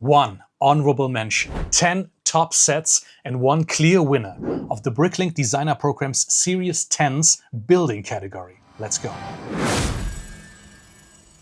One honorable mention, 10 top sets, and one clear winner of the Bricklink Designer Program's Series 10's building category. Let's go.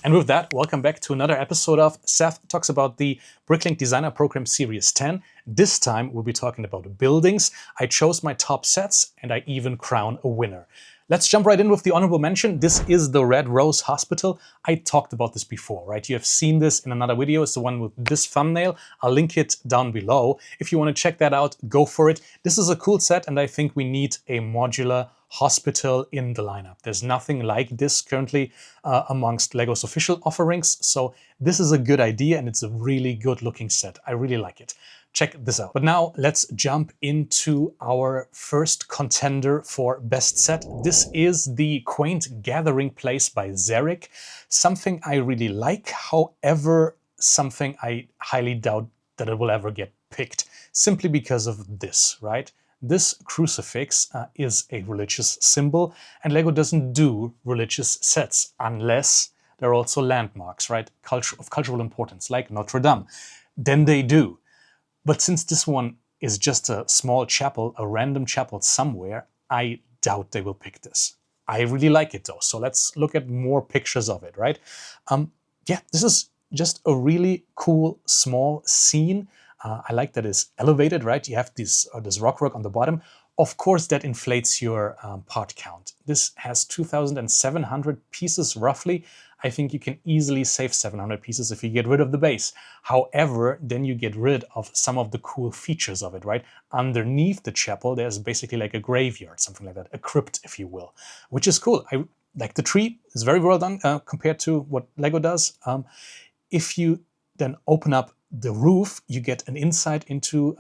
And with that, welcome back to another episode of Seth Talks About the Bricklink Designer Program Series 10. This time we'll be talking about buildings. I chose my top sets and I even crown a winner. Let's jump right in with the honorable mention. This is the Red Rose Hospital. I talked about this before, right? You have seen this in another video. It's the one with this thumbnail. I'll link it down below. If you want to check that out, go for it. This is a cool set and I think we need a modular hospital in the lineup. There's nothing like this currently amongst LEGO's official offerings. So this is a good idea and it's a really good looking set. I really like it. Check this out. But now let's jump into our first contender for best set. This is the Quaint Gathering Place by Zarek. Something I really like, however, something I highly doubt that it will ever get picked, simply because of this, right? This crucifix is a religious symbol, and LEGO doesn't do religious sets unless they're also landmarks, right? Of cultural importance, like Notre Dame. Then they do. But since this one is just a small chapel, a random chapel somewhere, I doubt they will pick this. I really like it though, so let's look at more pictures of it, right? Yeah, this is just a really cool small scene. I like that it's elevated, right? You have this rock on the bottom. Of course, that inflates your part count. This has 2,700 pieces roughly. I think you can easily save 700 pieces if you get rid of the base. However, then you get rid of some of the cool features of it, right? Underneath the chapel, there's basically like a graveyard, something like that, a crypt, if you will, which is cool. I like the tree. It's very well done compared to what LEGO does. If you then open up the roof, you get an insight into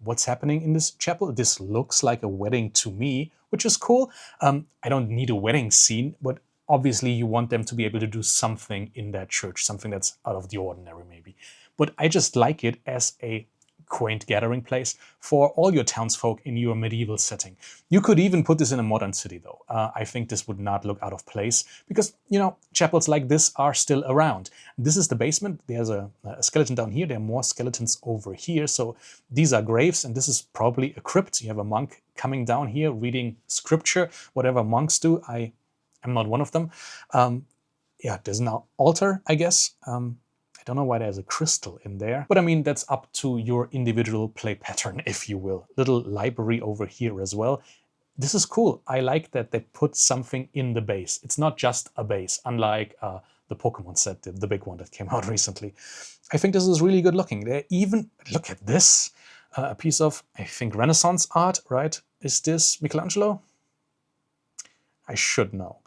what's happening in this chapel. This looks like a wedding to me, which is cool. I don't need a wedding scene, but obviously you want them to be able to do something in that church, something that's out of the ordinary maybe. But I just like it as a quaint gathering place for all your townsfolk in your medieval setting. You could even put this in a modern city though. I think this would not look out of place because, you know, chapels like this are still around. This is the basement. There's a skeleton down here. There are more skeletons over here. So these are graves and this is probably a crypt. You have a monk coming down here reading scripture, whatever monks do. I'm not one of them. Yeah, there's an altar, I guess. I don't know why there's a crystal in there, but I mean, that's up to your individual play pattern, if you will. Little library over here as well. This is cool. I like that they put something in the base. It's not just a base, unlike the Pokemon set, the big one that came out recently. I think this is really good looking. They even, look at this, a piece of, I think, Renaissance art, right? Is this Michelangelo? I should know.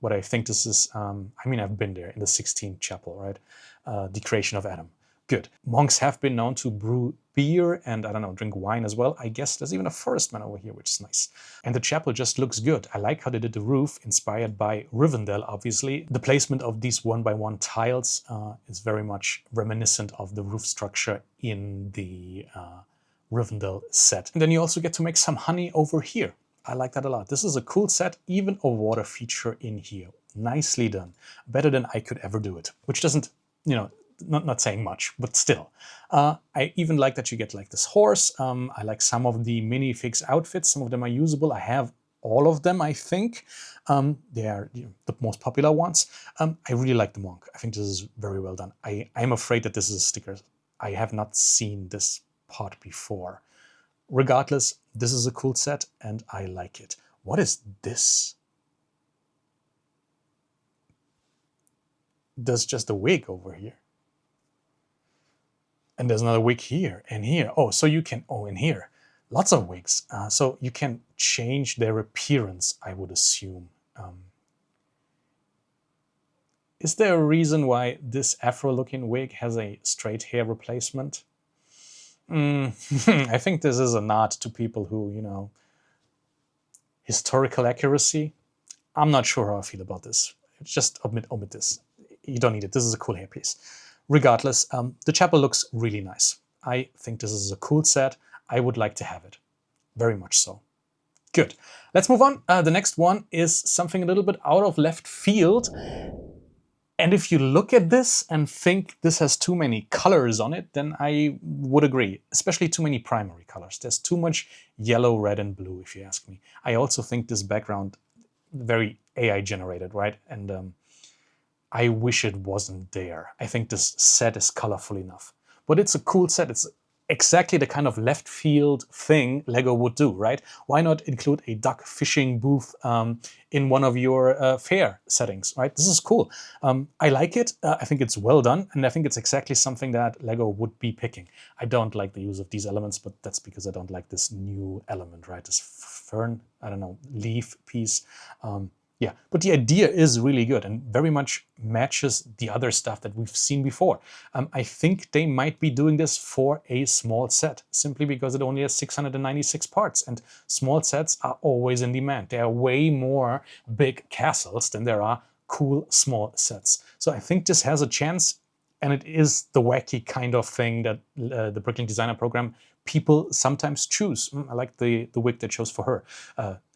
What I think this is, I mean, I've been there in the 16th chapel, right? The creation of Adam. Good. Monks have been known to brew beer and, I don't know, drink wine as well. I guess there's even a forest man over here, which is nice. And the chapel just looks good. I like how they did the roof, inspired by Rivendell, obviously. The placement of these 1x1 tiles is very much reminiscent of the roof structure in the Rivendell set. And then you also get to make some honey over here. I like that a lot. This is a cool set, even a water feature in here. Nicely done. Better than I could ever do it. Which doesn't, you know, not saying much, but still. I even like that you get like this horse. I like some of the minifigs outfits. Some of them are usable. I have all of them, I think. They are the most popular ones. I really like the monk. I think this is very well done. I'm afraid that this is a sticker. I have not seen this part before. Regardless, this is a cool set and I like it. What is this? There's just a wig over here. And there's another wig here and here. Oh, so you can, oh, and here. Lots of wigs. So you can change their appearance, I would assume. Is there a reason why this afro-looking wig has a straight hair replacement? I think this is a nod to people who, you know, historical accuracy. I'm not sure how I feel about this. Just omit this. You don't need it. This is a cool hairpiece. Regardless, the chapel looks really nice. I think this is a cool set. I would like to have it. Very much so. Good. Let's move on. The next one is something a little bit out of left field. And if you look at this and think this has too many colors on it, then I would agree, especially too many primary colors. There's too much yellow, red, and blue, if you ask me. I also think this background very AI generated, right? And I wish it wasn't there. I think this set is colorful enough. But it's a cool set. It's exactly the kind of left field thing Lego would do, right? Why not include a duck fishing booth in one of your fair settings, right? This is cool. I like it. I think it's well done. And I think it's exactly something that Lego would be picking. I don't like the use of these elements, but that's because I don't like this new element, right? This fern, I don't know, leaf piece. Yeah, but the idea is really good and very much matches the other stuff that we've seen before. I think they might be doing this for a small set, simply because it only has 696 parts, and small sets are always in demand. There are way more big castles than there are cool small sets. So I think this has a chance, and it is the wacky kind of thing that the Bricklink Designer Program people sometimes choose. I like the wig they chose for her.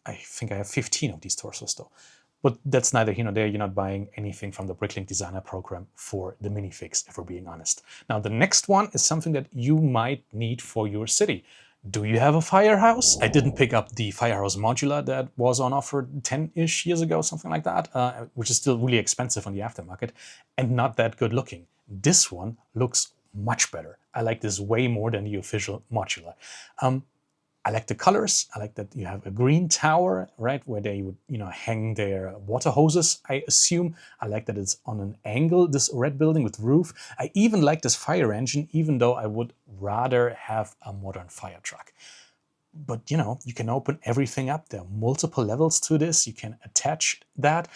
I think I have 15 of these torsos though. But that's neither here nor there. You're not buying anything from the Bricklink Designer Program for the minifigs, if we're being honest. Now, the next one is something that you might need for your city. Do you have a firehouse? I didn't pick up the firehouse modular that was on offer 10-ish years ago, something like that, which is still really expensive on the aftermarket and not that good looking. This one looks much better. I like this way more than the official modular. I like the colors. I like that you have a green tower, right, where they would, hang their water hoses, I assume. I like that it's on an angle, this red building with roof. I even like this fire engine, even though I would rather have a modern fire truck. But, you can open everything up. There are multiple levels to this. You can attach that.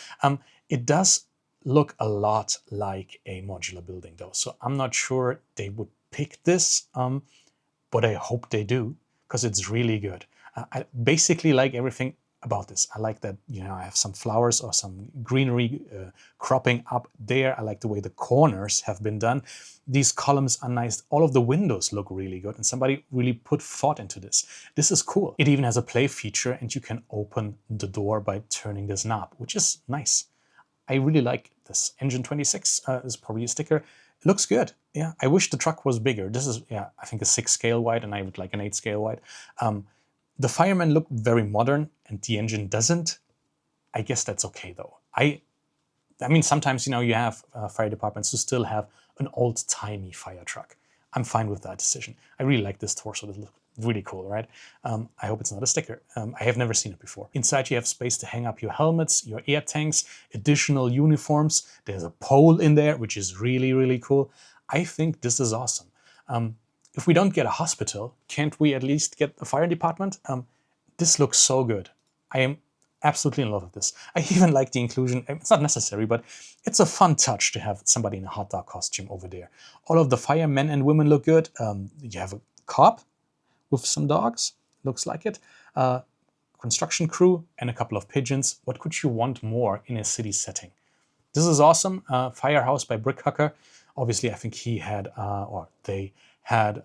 It does look a lot like a modular building, though. So I'm not sure they would pick this, but I hope they do, because it's really good. I basically like everything about this. I like that, I have some flowers or some greenery cropping up there. I like the way the corners have been done. These columns are nice. All of the windows look really good, and somebody really put thought into this. This is cool. It even has a play feature, and you can open the door by turning this knob, which is nice. I really like this. Engine 26 is probably a sticker. It looks good. Yeah, I wish the truck was bigger. This is, I think a 6 scale wide, and I would like an 8 scale wide. The firemen look very modern, and the engine doesn't. I guess that's okay, though. I mean, sometimes, you have fire departments who still have an old-timey fire truck. I'm fine with that decision. I really like this torso. This looks really cool, right? I hope it's not a sticker. I have never seen it before. Inside you have space to hang up your helmets, your air tanks, additional uniforms. There's a pole in there, which is really, really cool. I think this is awesome. If we don't get a hospital, can't we at least get a fire department? This looks so good. I am absolutely in love with this. I even like the inclusion. It's not necessary, but it's a fun touch to have somebody in a hot dog costume over there. All of the firemen and women look good. You have a cop with some dogs, looks like it. Construction crew and a couple of pigeons. What could you want more in a city setting? This is awesome. Firehouse by Brickhacker. Obviously, I think he had, or they had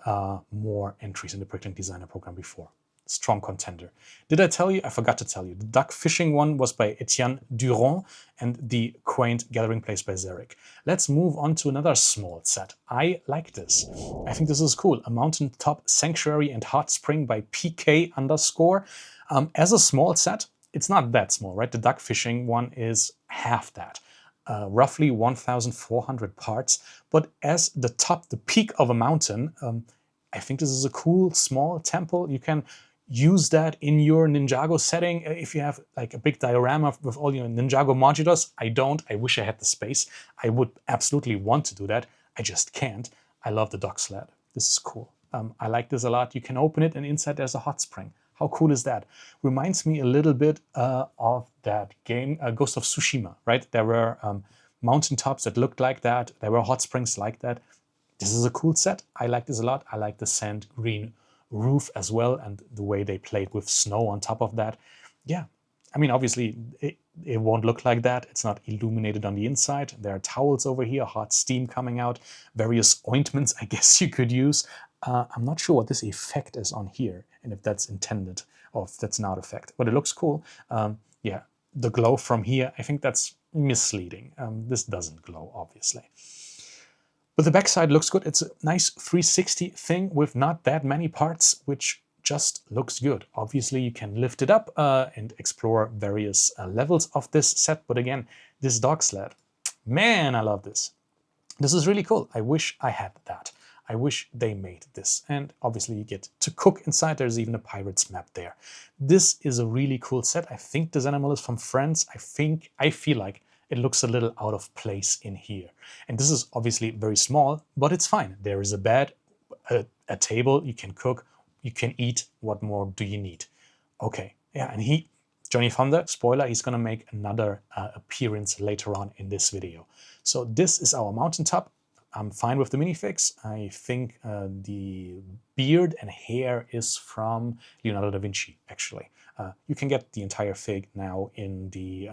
more entries in the Bricklink Designer Program before. Strong contender. Did I tell you? I forgot to tell you. The duck fishing one was by Etienne Durand, and the Quaint gathering place by Zarek. Let's move on to another small set. I like this. I think this is cool. A Mountaintop Sanctuary and Hot Spring by PK _. As a small set, it's not that small, right? The duck fishing one is half that. Roughly 1,400 parts. But as the top, the peak of a mountain, I think this is a cool small temple. You can use that in your Ninjago setting. If you have like a big diorama with all your Ninjago modulars, I don't. I wish I had the space. I would absolutely want to do that. I just can't. I love the dock sled. This is cool. I like this a lot. You can open it and inside there's a hot spring. How cool is that? Reminds me a little bit of that game, Ghost of Tsushima, right? There were mountaintops that looked like that. There were hot springs like that. This is a cool set. I like this a lot. I like the sand green roof as well, and the way they played with snow on top of that. Yeah, I mean, obviously it won't look like that. It's not illuminated on the inside. There are towels over here, hot steam coming out, various ointments I guess you could use. I'm not sure what this effect is on here and if that's intended or if that's not effect, but it looks cool. Yeah, the glow from here, I think that's misleading. This doesn't glow, obviously. But the backside looks good. It's a nice 360 thing with not that many parts, which just looks good. Obviously, you can lift it up and explore various levels of this set. But again, this dog sled, man, I love this. This is really cool. I wish I had that. I wish they made this. And obviously you get to cook inside. There's even a pirate's map there. This is a really cool set. I think this animal is from France. I feel like it looks a little out of place in here. And this is obviously very small, but it's fine. There is a bed, a table, you can cook, you can eat. What more do you need? Okay, yeah, and Johnny Thunder, spoiler, he's gonna make another appearance later on in this video. So this is our mountaintop. I'm fine with the minifix. I think the beard and hair is from Leonardo da Vinci, actually. You can get the entire fig now in the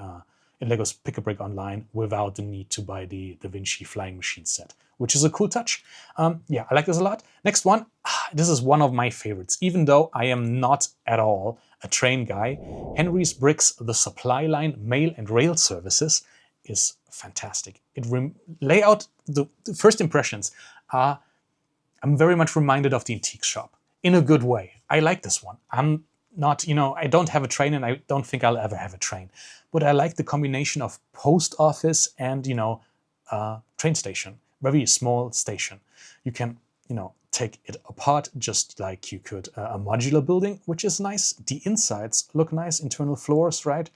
in LEGO's Pick-a-Brick Online without the need to buy the Da Vinci flying machine set, which is a cool touch. Yeah, I like this a lot. Next one, this is one of my favorites, even though I am not at all a train guy. Henry's Bricks, the supply line, mail and rail services is fantastic. Layout, the first impressions are, I'm very much reminded of the antique shop in a good way. I like this one. I'm not, I don't have a train and I don't think I'll ever have a train, but I like the combination of post office and, train station, very small station. You can, take it apart just like you could a modular building, which is nice. The insides look nice, internal floors, right?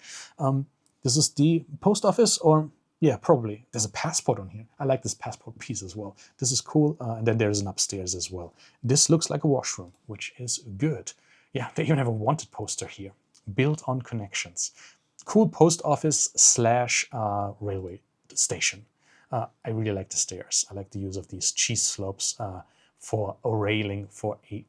This is the post office, or yeah, probably. There's a passport on here. I like this passport piece as well. This is cool. And then there's an upstairs as well. This looks like a washroom, which is good. Yeah, they even have a wanted poster here. Built on connections. Cool post office / railway station. I really like the stairs. I like the use of these cheese slopes for a railing for a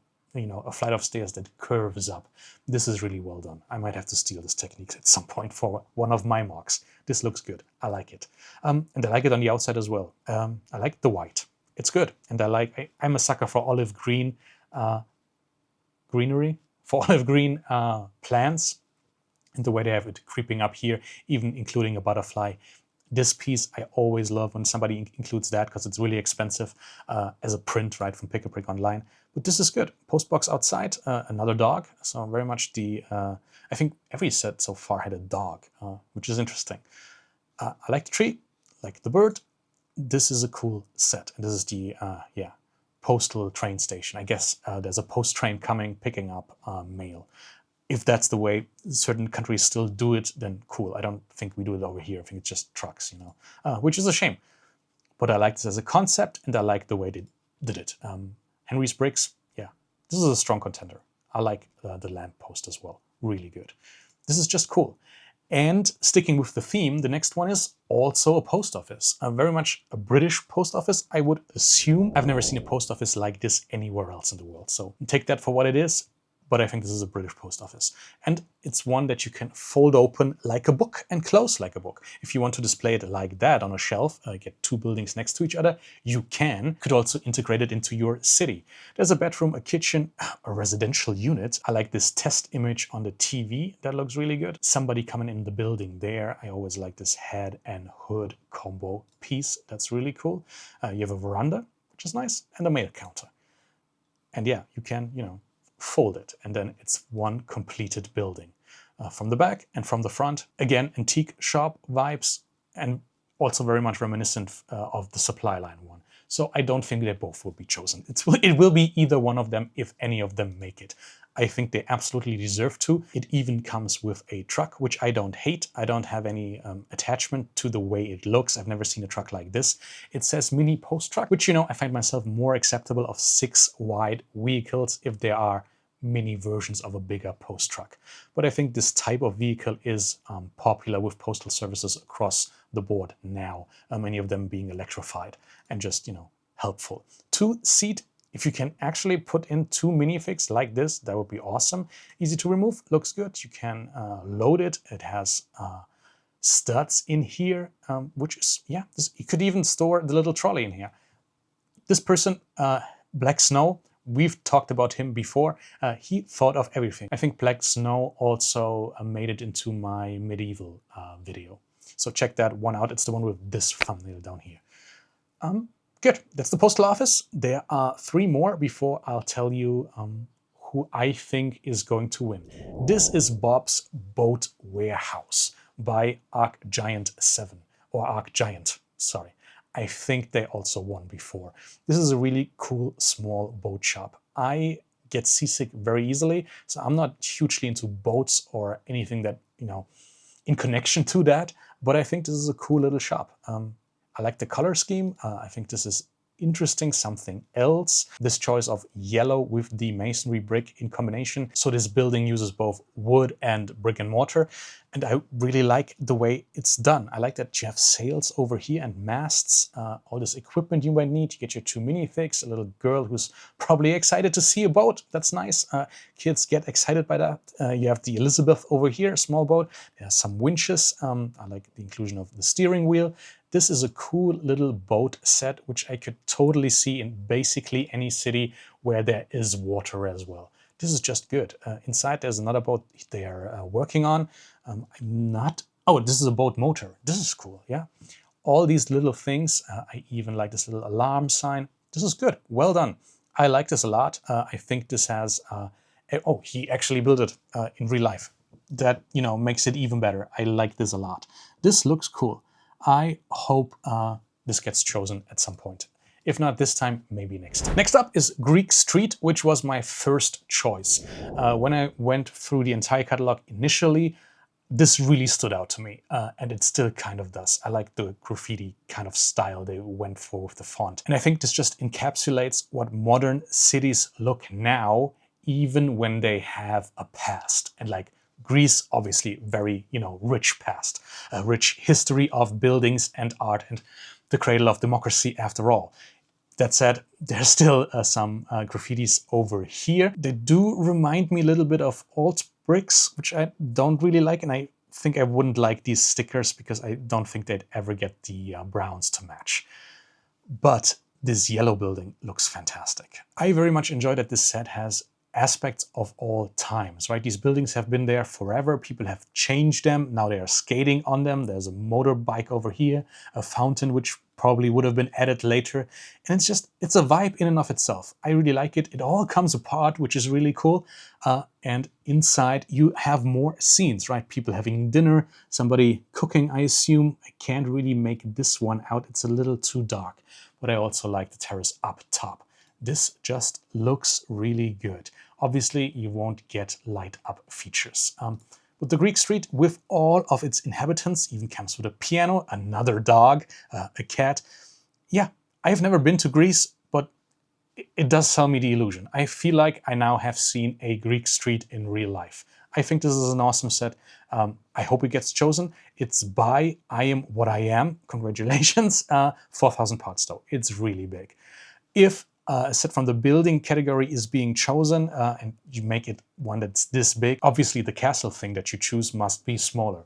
flight of stairs that curves up. This is really well done. I might have to steal this technique at some point for one of my mocks. This looks good. I like it. And I like it on the outside as well. I like the white. It's good. And I'm a sucker for olive green greenery, for olive green plants, and the way they have it creeping up here, even including a butterfly. This piece I always love when somebody includes that, because it's really expensive as a print, right, from Pick-a-Brick Online. But this is good. Postbox outside, another dog. So very much I think every set so far had a dog, which is interesting. I like the tree, like the bird. This is a cool set. And this is the, postal train station. I guess there's a post train coming, picking up mail. If that's the way certain countries still do it, then cool. I don't think we do it over here. I think it's just trucks, which is a shame. But I like this as a concept, and I like the way they did it. Henry's Bricks, yeah, this is a strong contender. I like the lamppost as well. Really good. This is just cool. And sticking with the theme, the next one is also a post office. Very much a British post office, I would assume. I've never seen a post office like this anywhere else in the world. So take that for what it is. But I think this is a British post office. And it's one that you can fold open like a book and close like a book. If you want to display it like that on a shelf, get two buildings next to each other, you can. You could also integrate it into your city. There's a bedroom, a kitchen, a residential unit. I like this test image on the TV. That looks really good. Somebody coming in the building there. I always like this head and hood combo piece. That's really cool. You have a veranda, which is nice, and a mail counter. And yeah, you can, fold it, and then it's one completed building from the back and from the front. Again, antique shop vibes, and also very much reminiscent of the supply line one. So I don't think they both will be chosen. It will be either one of them if any of them make it. I think they absolutely deserve to. It even comes with a truck, which I don't hate. I don't have any attachment to the way it looks. I've never seen a truck like this. It says mini post truck, which, I find myself more acceptable of 6 wide vehicles if there are mini versions of a bigger post truck. But I think this type of vehicle is popular with postal services across the board now, many of them being electrified and just, helpful. 2-seat, if you can actually put in 2 minifigs like this, that would be awesome. Easy to remove, looks good. You can load it. It has studs in here, which is, you could even store the little trolley in here. This person, Black Snow, we've talked about him before. He thought of everything. I think Black Snow also made it into my medieval video. So check that one out. It's the one with this thumbnail down here. Good. That's the postal office. There are 3 more before I'll tell you who I think is going to win. This is Bob's Boat Warehouse by ArcGiant7, or ArcGiant, sorry. I think they also won before. This is a really cool small boat shop. I get seasick very easily, so I'm not hugely into boats or anything that, in connection to that, but I think this is a cool little shop. I like the color scheme. I think this is interesting, something else. This choice of yellow with the masonry brick in combination. So this building uses both wood and brick and mortar. And I really like the way it's done. I like that you have sails over here and masts, all this equipment you might need. You get your 2 minifigs, a little girl who's probably excited to see a boat. That's nice. Kids get excited by that. You have the Elizabeth over here, a small boat. There's some winches. I like the inclusion of the steering wheel. This is a cool little boat set, which I could totally see in basically any city where there is water as well. This is just good. Inside there's another boat they are working on. Oh, this is a boat motor. This is cool, yeah. All these little things. I even like this little alarm sign. This is good. Well done. I like this a lot. I think this has... oh, he actually built it in real life. That, makes it even better. I like this a lot. This looks cool. I hope this gets chosen at some point. If not this time, maybe next time. Next up is Greek Street, which was my first choice. When I went through the entire catalog initially, this really stood out to me, and it still kind of does. I like the graffiti kind of style they went for with the font. And I think this just encapsulates what modern cities look now, even when they have a past. And like Greece, obviously very, rich past, a rich history of buildings and art and the cradle of democracy after all. That said, there's still some graffitis over here. They do remind me a little bit of old bricks, which I don't really like. And I think I wouldn't like these stickers because I don't think they'd ever get the browns to match. But this yellow building looks fantastic. I very much enjoy that this set has aspects of all times, right? These buildings have been there forever. People have changed them. Now they are skating on them. There's a motorbike over here, a fountain, which probably would have been added later. And it's a vibe in and of itself. I really like it. It all comes apart, which is really cool. And inside you have more scenes, right? People having dinner, somebody cooking, I assume. I can't really make this one out. It's a little too dark, but I also like the terrace up top. This just looks really good. Obviously, you won't get light up features. But the Greek Street, with all of its inhabitants, even comes with a piano, another dog, a cat. Yeah, I've never been to Greece, but it does sell me the illusion. I feel like I now have seen a Greek street in real life. I think this is an awesome set. I hope it gets chosen. It's by I Am What I Am. Congratulations. 4,000 parts though. It's really big. If a set from the building category is being chosen and you make it one that's this big, obviously the castle thing that you choose must be smaller.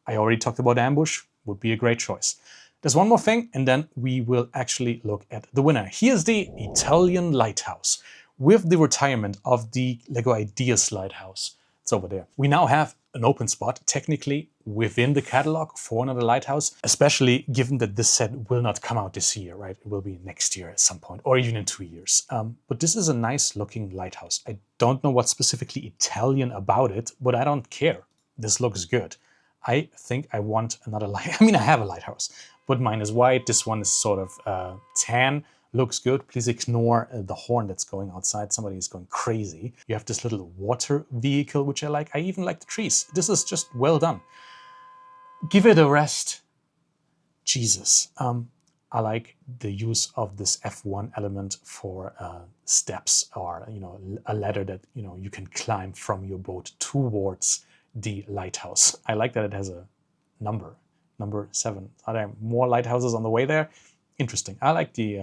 I already talked about Ambush, would be a great choice. There's one more thing, and then we will actually look at the winner. Here's the Italian lighthouse with the retirement of the LEGO Ideas lighthouse. It's over there. We now have an open spot, technically, within the catalog for another lighthouse, especially given that this set will not come out this year, right? It will be next year at some point, or even in 2 years. But this is a nice looking lighthouse. I don't know what's specifically Italian about it, but I don't care. This looks good. I think I want another light. I mean, I have a lighthouse, but mine is white. This one is sort of tan. Looks good. Please ignore the horn that's going outside. Somebody is going crazy. You have this little water vehicle, which I like. I even like the trees. This is just well done. Give it a rest. Jesus. I like the use of this F1 element for steps, or a ladder that you can climb from your boat towards the lighthouse. I like that it has a number 7. Are there more lighthouses on the way there? Interesting. I like the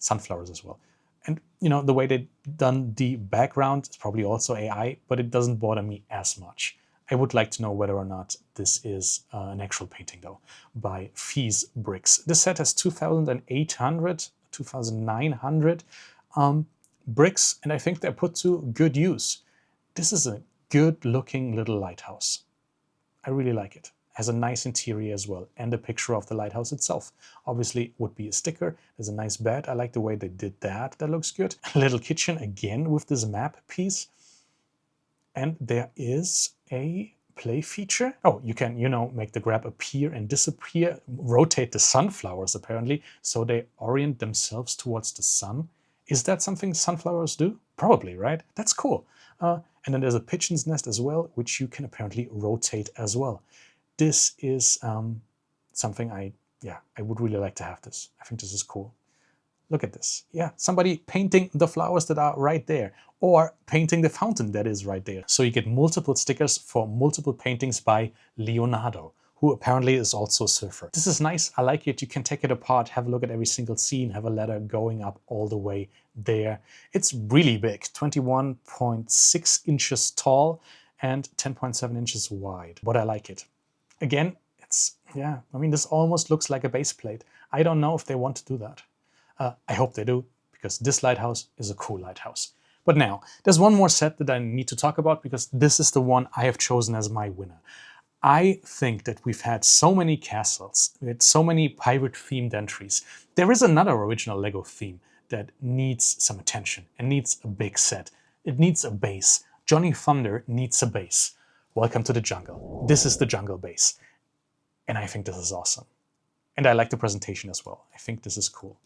sunflowers as well. And the way they've done the background is probably also AI, but it doesn't bother me as much. I would like to know whether or not this is an actual painting though, by Fees Bricks. This set has 2,800, 2,900 bricks, and I think they're put to good use. This is a good looking little lighthouse. I really like it. has a nice interior as well, and a picture of the lighthouse itself. Obviously would be a sticker. There's a nice bed. I like the way they did that. That looks good. A little kitchen again with this map piece. And there is a play feature. Oh, you can, make the grab appear and disappear, rotate the sunflowers apparently, so they orient themselves towards the sun. Is that something sunflowers do? Probably, right? That's cool. And then there's a pigeon's nest as well, which you can apparently rotate as well. This is something I would really like to have this. I think this is cool. Look at this. Yeah, somebody painting the flowers that are right there, or painting the fountain that is right there. So you get multiple stickers for multiple paintings by Leonardo, who apparently is also a surfer. This is nice. I like it. You can take it apart, have a look at every single scene, have a ladder going up all the way there. It's really big, 21.6 inches tall and 10.7 inches wide, but I like it. Again, this almost looks like a base plate. I don't know if they want to do that. I hope they do, because this lighthouse is a cool lighthouse. But now, there's one more set that I need to talk about, because this is the one I have chosen as my winner. I think that we've had so many castles, we had so many pirate-themed entries. There is another original LEGO theme that needs some attention and needs a big set. It needs a base. Johnny Thunder needs a base. Welcome to the jungle. This is the jungle base. And I think this is awesome. And I like the presentation as well. I think this is cool,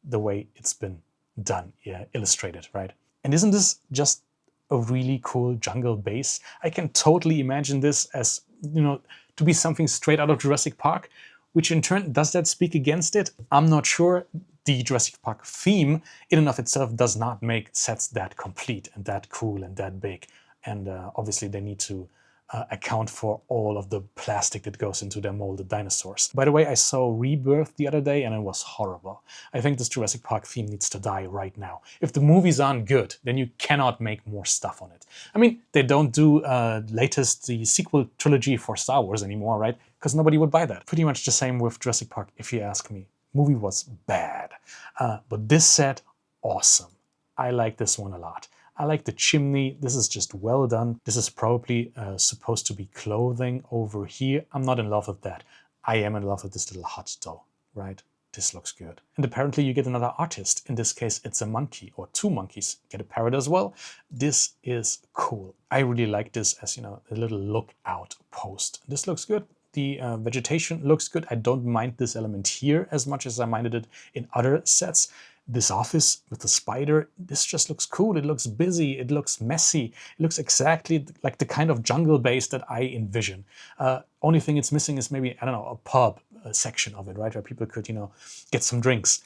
the way it's been done, illustrated, right? And isn't this just a really cool jungle base? I can totally imagine this as, to be something straight out of Jurassic Park, which in turn, does that speak against it? I'm not sure. The Jurassic Park theme in and of itself does not make sets that complete and that cool and that big. And obviously they need to account for all of the plastic that goes into their molded dinosaurs. By the way, I saw Rebirth the other day and it was horrible. I think this Jurassic Park theme needs to die right now. If the movies aren't good, then you cannot make more stuff on it. I mean, they don't do the sequel trilogy for Star Wars anymore, right? Because nobody would buy that. Pretty much the same with Jurassic Park, if you ask me. Movie was bad. But this set, awesome. I like this one a lot. I like the chimney. This is just well done. This is probably supposed to be clothing over here. I'm not in love with that. I am in love with this little hut though, right? This looks good. And apparently you get another artist. In this case, it's a monkey or two monkeys. Get a parrot as well. This is cool. I really like this as, a little lookout post. This looks good. The vegetation looks good. I don't mind this element here as much as I minded it in other sets. This office with the spider, this just looks cool. It looks busy. It looks messy. It looks exactly like the kind of jungle base that I envision. Only thing it's missing is maybe, I don't know, a pub section of it, right? Where people could, get some drinks.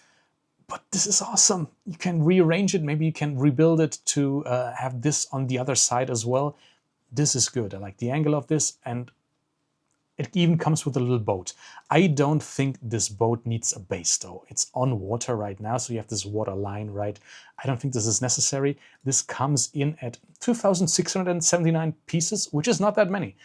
But this is awesome. You can rearrange it. Maybe you can rebuild it to have this on the other side as well. This is good. I like the angle of this, and it even comes with a little boat. I don't think this boat needs a base though. It's on water right now, so you have this water line, right? I don't think this is necessary. This comes in at 2,679 pieces, which is not that many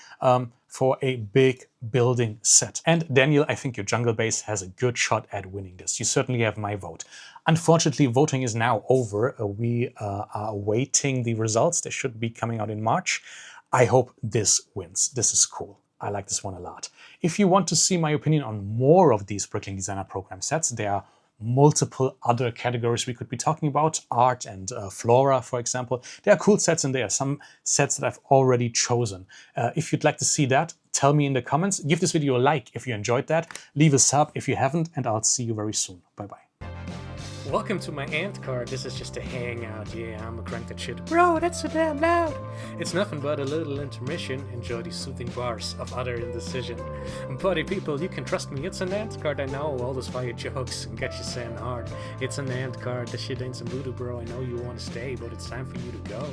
for a big building set. And Daniel, I think your jungle base has a good shot at winning this. You certainly have my vote. Unfortunately, voting is now over. We are awaiting the results. They should be coming out in March. I hope this wins. This is cool. I like this one a lot. If you want to see my opinion on more of these Bricklink Designer Program sets, there are multiple other categories we could be talking about. Art and flora, for example. There are cool sets in there, some sets that I've already chosen. If you'd like to see that, tell me in the comments. Give this video a like if you enjoyed that. Leave a sub if you haven't, and I'll see you very soon. Bye-bye. Welcome to my ant card. This is just a hangout. Yeah, I'm a crank that shit. Bro, that's so damn loud. It's nothing but a little intermission. Enjoy these soothing bars of utter indecision. Buddy people, you can trust me. It's an ant card. I know all those fire jokes and get you saying hard. It's an ant card. This shit ain't some voodoo, bro. I know you want to stay, but it's time for you to go.